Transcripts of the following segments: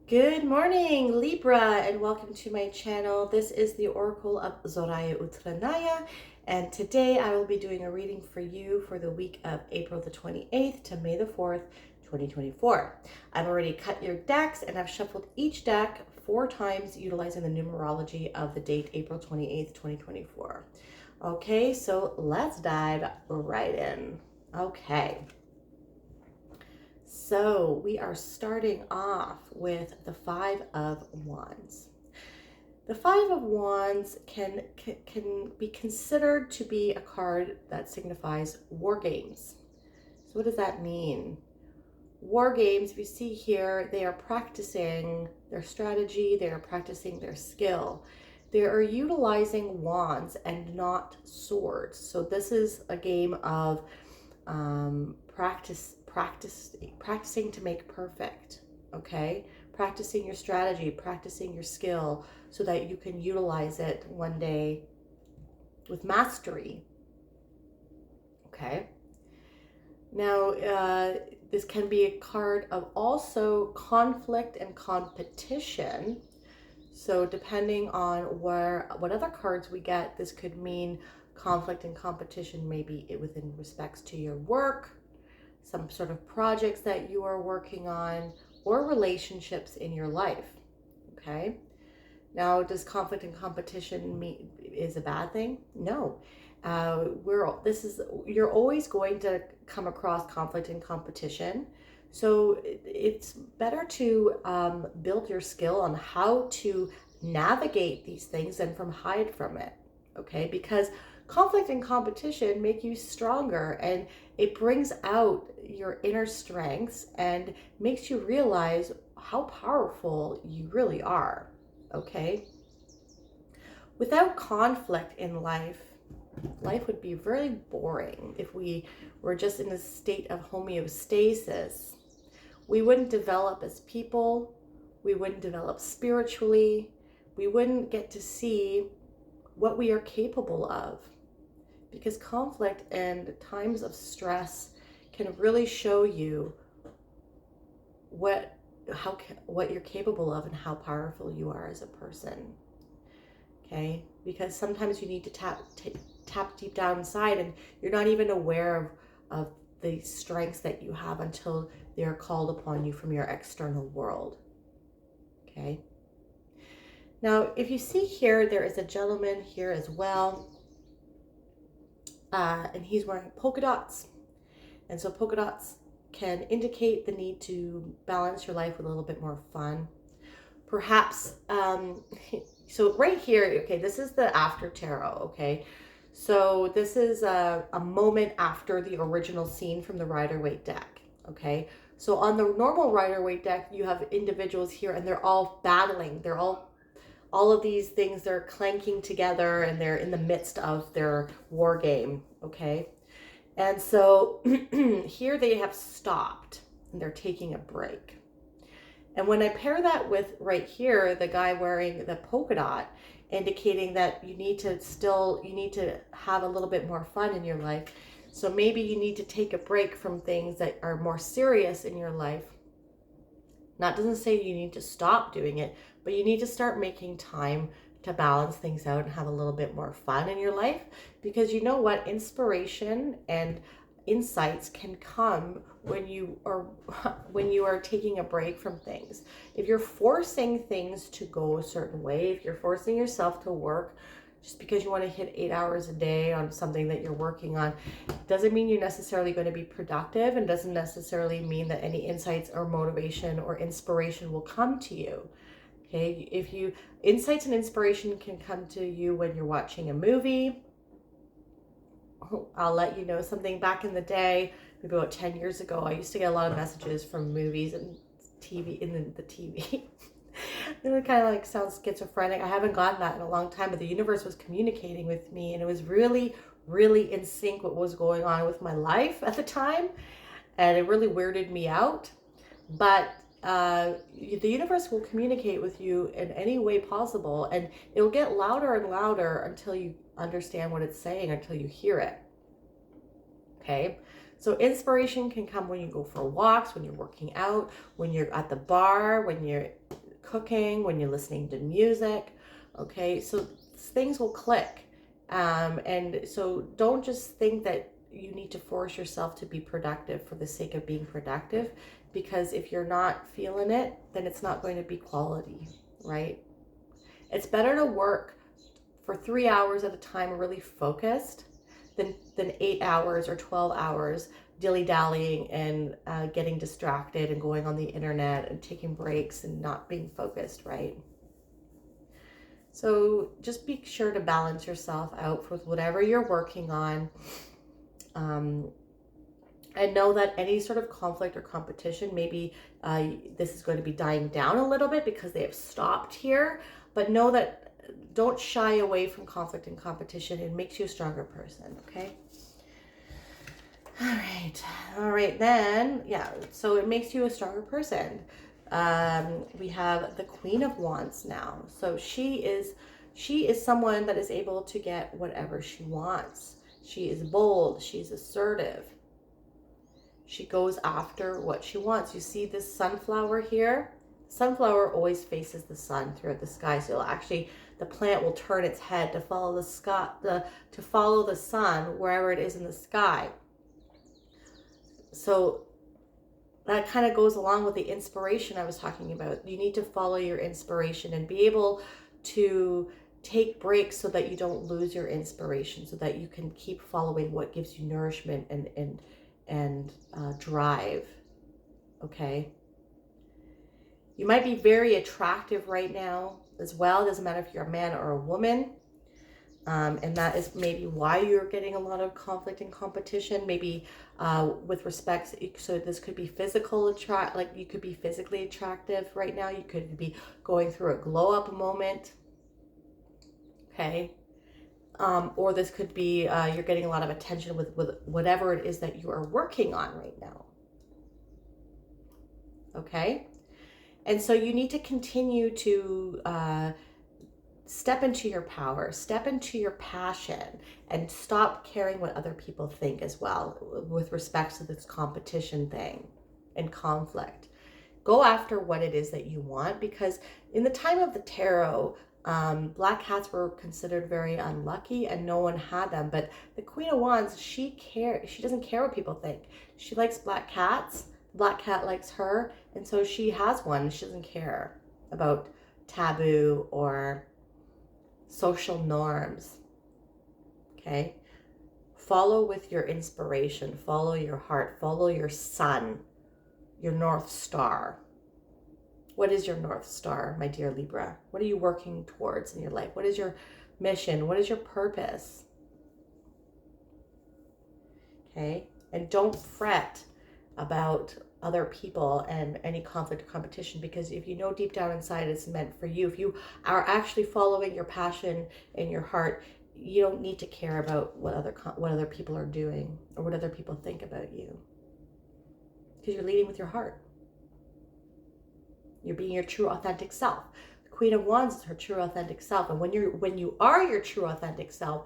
Good morning, Libra, and welcome to my channel. This is the Oracle of Zoraya Utranaya, and today I will be doing a reading for you for the week of April the 28th to May the 4th, 2024. I've already cut your decks, and I've shuffled each deck 4 times utilizing the numerology of the date April 28th, 2024. Okay, so let's dive right in. Okay. So we are starting off with the Five of Wands. The Five of Wands can be considered to be a card that signifies war games. So what does that mean? War games, if you see here, they are practicing their strategy, they are practicing their skill. They are utilizing wands and not swords. So this is a game of practicing to make perfect. Okay, practicing your strategy, practicing your skill, so that you can utilize it one day with mastery. Okay. Now, this can be a card of also conflict and competition. So depending on what other cards we get, this could mean conflict and competition, maybe within respects to your work, some sort of projects that you are working on, or relationships in your life. Okay. Now, does conflict and competition mean is a bad thing? No. You're always going to come across conflict and competition. So it's better to build your skill on how to navigate these things than from hide from it. Okay, because conflict and competition make you stronger, and it brings out your inner strengths and makes you realize how powerful you really are. Okay, without conflict in life would be very boring. If we were just in a state of homeostasis, we wouldn't develop as people, we wouldn't develop spiritually, we wouldn't get to see what we are capable of, because conflict and times of stress can really show you what you're capable of and how powerful you are as a person. Okay, because sometimes you need to tap deep down inside, and you're not even aware of the strengths that you have until they're called upon you from your external world. Okay, now if you see here, there is a gentleman here as well, and he's wearing polka dots. And so polka dots can indicate the need to balance your life with a little bit more fun. Perhaps, so right here, okay, this is the after tarot, okay? So this is a moment after the original scene from the Rider-Waite deck, okay? So on the normal Rider-Waite deck, you have individuals here, and they're all battling. They're all of these things, they're clanking together, and they're in the midst of their war game, okay? And so here they have stopped, and they're taking a break. And when I pair that with right here, the guy wearing the polka dot, indicating that you need to have a little bit more fun in your life. So maybe you need to take a break from things that are more serious in your life. That doesn't say you need to stop doing it, but you need to start making time to balance things out and have a little bit more fun in your life. Because you know what? Inspiration and insights can come when you are taking a break from things. If you're forcing things to go a certain way, if you're forcing yourself to work just because you want to hit 8 hours a day on something that you're working on, doesn't mean you're necessarily going to be productive, and doesn't necessarily mean that any insights or motivation or inspiration will come to you. Okay, insights and inspiration can come to you when you're watching a movie. I'll let you know something. Back in the day, maybe about 10 years ago, I used to get a lot of messages from movies and TV, in the TV. It kind of like sounds schizophrenic. I haven't gotten that in a long time, but the universe was communicating with me, and it was really, really in sync with what was going on with my life at the time, and it really weirded me out. But the universe will communicate with you in any way possible, and it'll get louder and louder until you understand what it's saying, until you hear it. Okay, so inspiration can come when you go for walks, when you're working out, when you're at the bar, when you're cooking, when you're listening to music. Okay, so things will click. And so don't just think that you need to force yourself to be productive for the sake of being productive, because if you're not feeling it, then it's not going to be quality, right? It's better to work for 3 hours at a time really focused than 8 hours or 12 hours dilly-dallying and getting distracted and going on the internet and taking breaks and not being focused, right? So just be sure to balance yourself out with whatever you're working on. And know that any sort of conflict or competition, maybe this is going to be dying down a little bit because they have stopped here, but know that don't shy away from conflict and competition. It makes you a stronger person, okay? All right, then, yeah, so it makes you a stronger person. We have the Queen of Wands now. So she is someone that is able to get whatever she wants. She is bold, she's assertive. She goes after what she wants. You see this sunflower here? Sunflower always faces the sun throughout the sky. So actually, the plant will turn its head to follow the sky, to follow the sun wherever it is in the sky. So that kind of goes along with the inspiration I was talking about. You need to follow your inspiration and be able to take breaks so that you don't lose your inspiration, so that you can keep following what gives you nourishment and drive. Okay, you might be very attractive right now as well. It doesn't matter if you're a man or a woman, and that is maybe why you're getting a lot of conflict and competition, maybe with respect. So this could be physical like you could be physically attractive right now. You could be going through a glow up moment, okay? Or this could be you're getting a lot of attention with whatever it is that you are working on right now. Okay? And so you need to continue to step into your power, step into your passion, and stop caring what other people think as well with respect to this competition thing and conflict. Go after what it is that you want, because in the time of the tarot, black cats were considered very unlucky and no one had them. But the Queen of Wands, she doesn't care what people think. She likes black cats. The black cat likes her. And so she has one. She doesn't care about taboo or social norms. Okay? Follow with your inspiration. Follow your heart. Follow your sun, your North Star. What is your North Star, my dear Libra? What are you working towards in your life? What is your mission? What is your purpose? Okay? And don't fret about other people and any conflict or competition, because if you know deep down inside it's meant for you, if you are actually following your passion in your heart, you don't need to care about what other people are doing or what other people think about you, because you're leading with your heart. You're being your true authentic self. The Queen of Wands is her true authentic self. And when you are your true authentic self,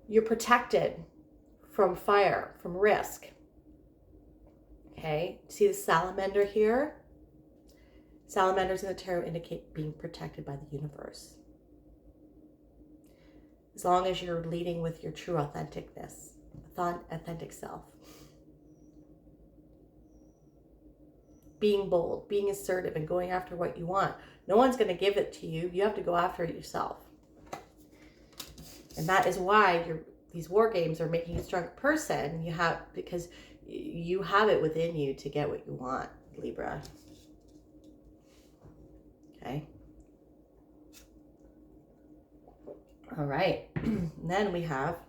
you're protected from fire, from risk. Okay? See the salamander here? Salamanders in the tarot indicate being protected by the universe. As long as you're leading with your true authenticness, authentic self. Being bold, being assertive, and going after what you want. No one's going to give it to you. You have to go after it yourself. And that is why these war games are making you a stronger person. Because you have it within you to get what you want, Libra. Okay. All right. And then we have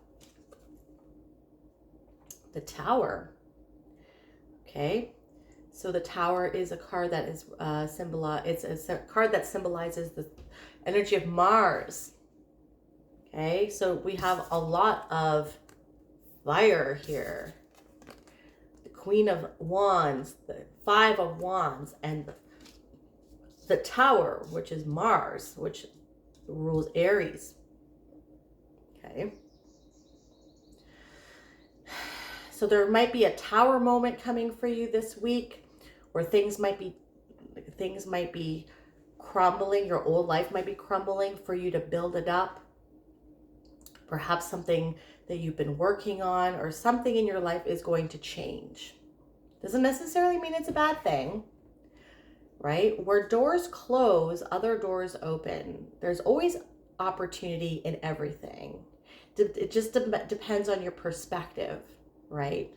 the Tower. Okay. So the Tower is a card that is it's a card that symbolizes the energy of Mars. Okay, so we have a lot of fire here. The Queen of Wands, the Five of Wands, and the Tower, which is Mars, which rules Aries. Okay. So there might be a Tower moment coming for you this week, where things might be crumbling, your old life might be crumbling for you to build it up. Perhaps something that you've been working on or something in your life is going to change. Doesn't necessarily mean it's a bad thing, right? Where doors close, other doors open. There's always opportunity in everything. It just depends on your perspective, right?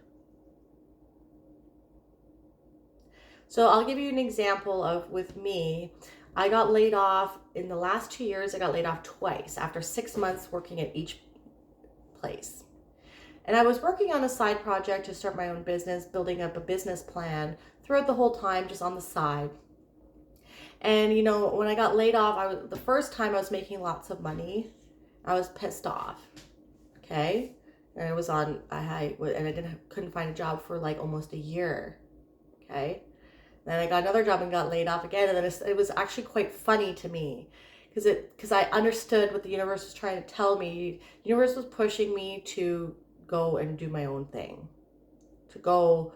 So I'll give you an example of with me. I got laid off in the last 2 years. I got laid off twice after 6 months working at each place. And I was working on a side project to start my own business, building up a business plan throughout the whole time, just on the side. And you know, when I got laid off, the first time I was making lots of money, I was pissed off. Okay, and I couldn't find a job for like almost a year. Okay. Then I got another job and got laid off again. And then it was actually quite funny to me because I understood what the universe was trying to tell me. The universe was pushing me to go and do my own thing, to go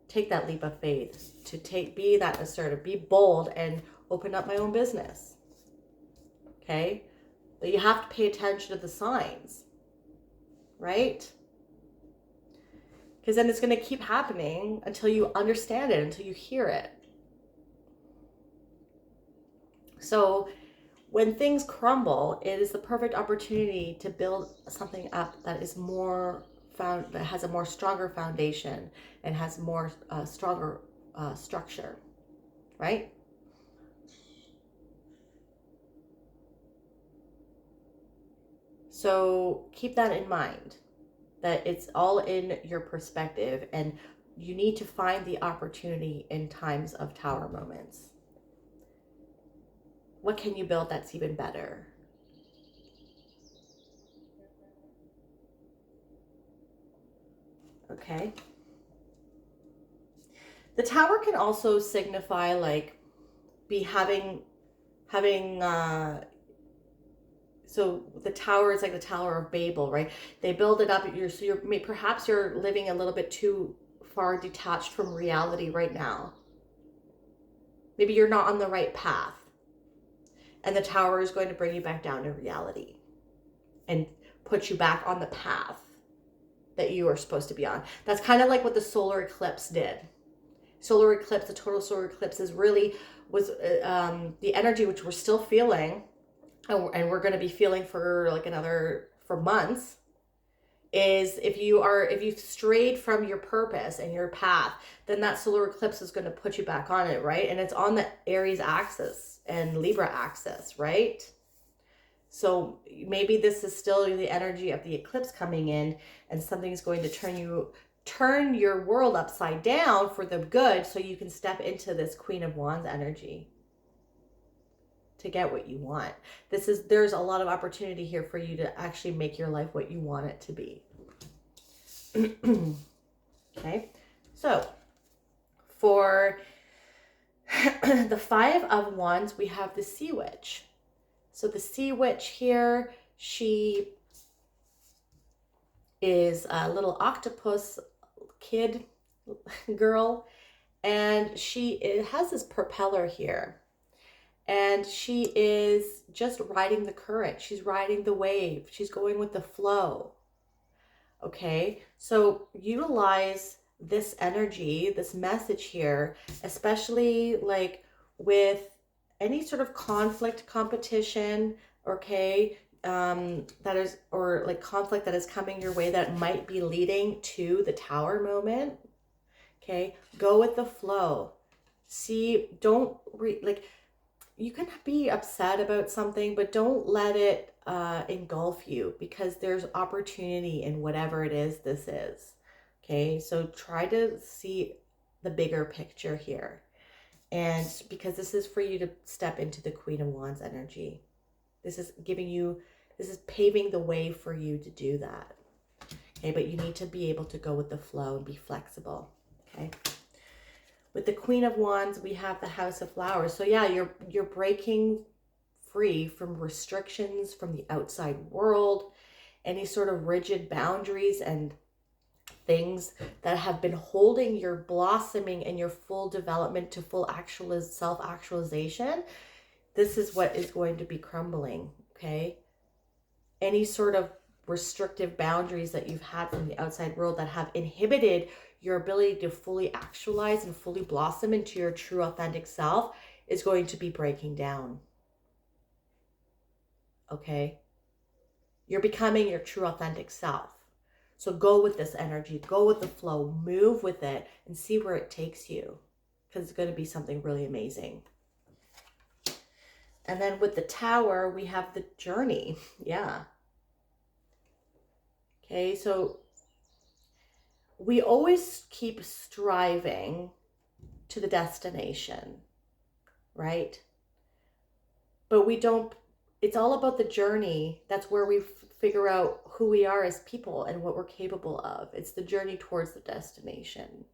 take that leap of faith, to be that assertive, be bold, and open up my own business. Okay? But you have to pay attention to the signs, right? Because then it's going to keep happening until you understand it, until you hear it. So when things crumble, it is the perfect opportunity to build something up that is that has a more stronger foundation and has more stronger structure, right? So keep that in mind, that it's all in your perspective, and you need to find the opportunity in times of tower moments. What can you build that's even better? Okay. The tower can also signify like so the tower is like the Tower of Babel, right? They build it up. Perhaps you're living a little bit too far detached from reality right now. Maybe you're not on the right path. And the tower is going to bring you back down to reality and put you back on the path that you are supposed to be on. That's kind of like what the solar eclipse did. The total solar eclipse was the energy which we're still feeling, and we're going to be feeling for months, is if you've strayed from your purpose and your path, then that solar eclipse is going to put you back on it, right? And it's on the Aries axis and Libra axis, right? So maybe this is still the energy of the eclipse coming in, and something's going to turn your world upside down for the good, so you can step into this Queen of Wands energy to get what you want. There's a lot of opportunity here for you to actually make your life what you want it to be. Okay, so for the Five of Wands, we have the Sea Witch. So the Sea Witch here, she is a little octopus kid girl, and it has this propeller here, and she is just riding the current. She's riding the wave. She's going with the flow. Okay, so utilize this energy, this message here, especially like with any sort of conflict, competition, okay, conflict that is coming your way that might be leading to the tower moment. Okay, go with the flow. You can be upset about something, but don't let it engulf you, because there's opportunity in whatever it is this is. Okay, so try to see the bigger picture here. And because this is for you to step into the Queen of Wands energy. This is paving the way for you to do that. Okay, but you need to be able to go with the flow and be flexible. Okay. With the Queen of Wands, we have the House of Flowers. So yeah, you're breaking free from restrictions from the outside world, any sort of rigid boundaries and things that have been holding your blossoming and your full development to full self-actualization. this is what is going to be crumbling, okay? Any sort of restrictive boundaries that you've had from the outside world that have inhibited your ability to fully actualize and fully blossom into your true authentic self is going to be breaking down. Okay? You're becoming your true authentic self. So go with this energy, go with the flow, move with it, and see where it takes you, because it's going to be something really amazing. And then with the Tower, we have the journey. Yeah. Okay, so we always keep striving to the destination, right? But we don't, it's all about the journey. That's where we figure out who we are as people and what we're capable of. It's the journey towards the destination.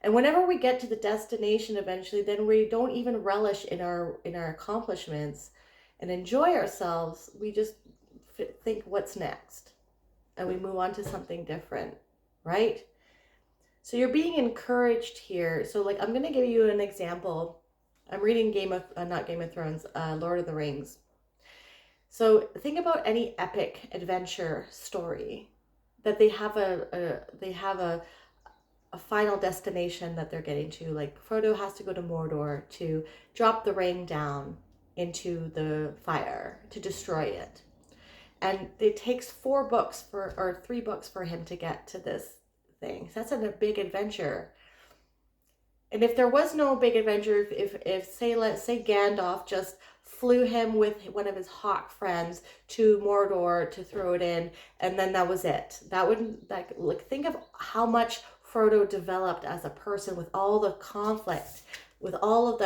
And whenever we get to the destination eventually, then we don't even relish in our accomplishments and enjoy ourselves. We just think, what's next? And we move on to something different, right? So you're being encouraged here. So like, I'm going to give you an example. I'm reading not Game of Thrones, Lord of the Rings. So think about any epic adventure story that they have a final destination that they're getting to. Like Frodo has to go to Mordor to drop the ring down into the fire to destroy it. And it takes 3 books for him to get to this thing. So that's a big adventure. And if there was no big adventure, if say Gandalf just flew him with one of his hawk friends to Mordor to throw it in, and then that was it. That wouldn't, like, think of how much Frodo developed as a person with all the conflict, with all of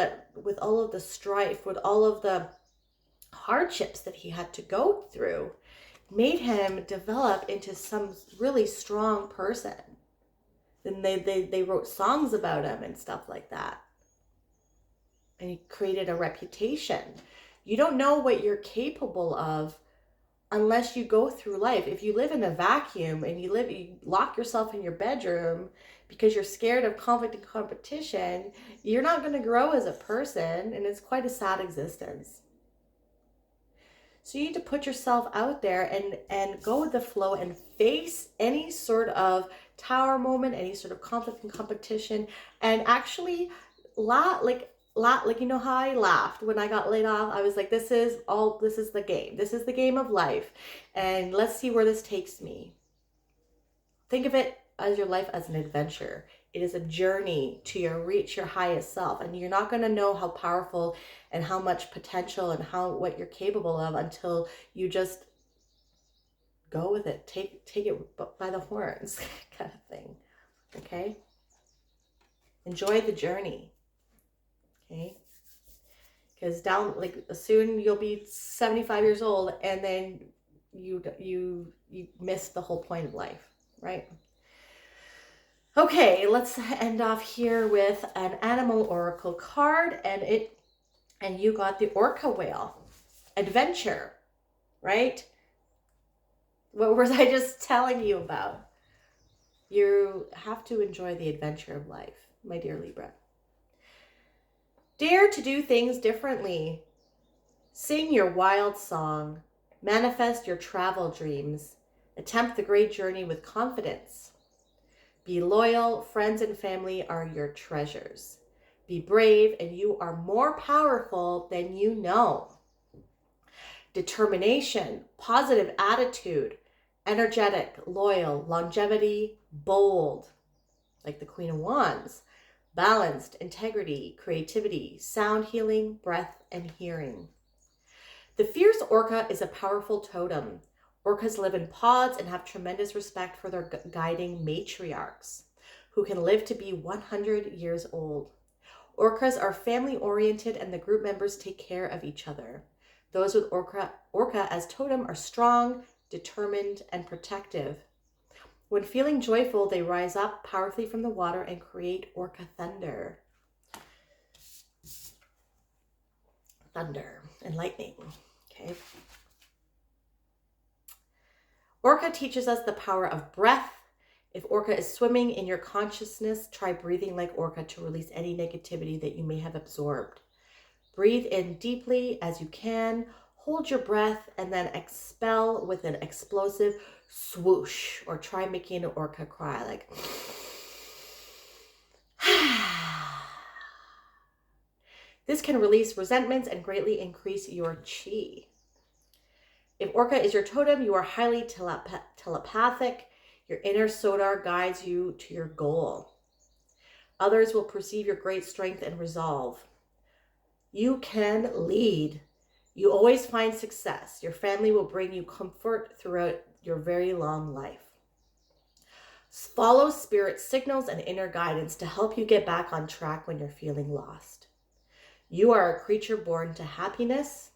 the strife, with all of the hardships that he had to go through, made him develop into some really strong person. Then they wrote songs about him and stuff like that. And he created a reputation. You don't know what you're capable of unless you go through life. If you live in a vacuum and you lock yourself in your bedroom because you're scared of conflict and competition, you're not going to grow as a person, and it's quite a sad existence. So you need to put yourself out there and go with the flow and face any sort of tower moment, any sort of conflict and competition, and actually laugh, you know how I laughed when I got laid off. I was like, this is the game. This is the game of life, and let's see where this takes me. Think of it as your life as an adventure. It is a journey to reach your highest self, and you're not going to know how powerful and how much potential and what you're capable of until you just go with it. Take it by the horns, kind of thing. Okay? Enjoy the journey. Okay? Because soon you'll be 75 years old, and then you miss the whole point of life, right? Okay, let's end off here with an animal oracle card, and you got the orca whale. Adventure, right? What was I just telling you about? You have to enjoy the adventure of life, my dear Libra. Dare to do things differently. Sing your wild song. Manifest your travel dreams. Attempt the great journey with confidence. Be loyal. Friends and family are your treasures. Be brave, and you are more powerful than you know. Determination, positive attitude, energetic, loyal, longevity, bold, like the Queen of Wands, balanced, integrity, creativity, sound healing, breath, and hearing. The fierce orca is a powerful totem. Orcas live in pods and have tremendous respect for their guiding matriarchs, who can live to be 100 years old. Orcas are family-oriented, and the group members take care of each other. Those with orca as totem are strong, determined, and protective. When feeling joyful, they rise up powerfully from the water and create orca thunder. Thunder and lightning. Okay. Orca teaches us the power of breath. If orca is swimming in your consciousness, try breathing like orca to release any negativity that you may have absorbed. Breathe in deeply as you can. Hold your breath and then expel with an explosive swoosh, or try making an orca cry like This can release resentments and greatly increase your chi. If orca is your totem, you are highly telepathic. Your inner sonar guides you to your goal. Others will perceive your great strength and resolve. You can lead. You always find success. Your family will bring you comfort throughout your very long life. Follow spirit signals and inner guidance to help you get back on track when you're feeling lost. You are a creature born to happiness.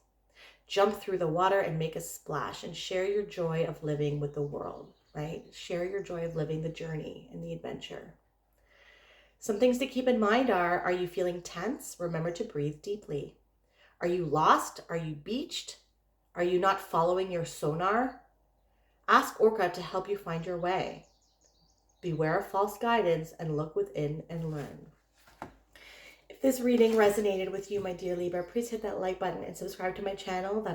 Jump through the water and make a splash and share your joy of living with the world, right? Share your joy of living the journey and the adventure. Some things to keep in mind are you feeling tense? Remember to breathe deeply. Are you lost? Are you beached? Are you not following your sonar? Ask Orca to help you find your way. Beware of false guidance and look within and learn. If this reading resonated with you, my dear Libra, please hit that like button and subscribe to my channel.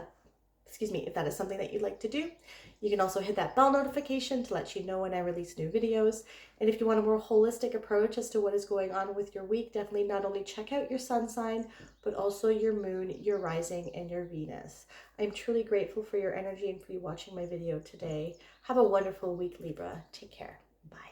If that is something that you'd like to do. You can also hit that bell notification to let you know when I release new videos. And if you want a more holistic approach as to what is going on with your week, definitely not only check out your sun sign, but also your moon, your rising, and your Venus. I'm truly grateful for your energy and for you watching my video today. Have a wonderful week, Libra. Take care. Bye.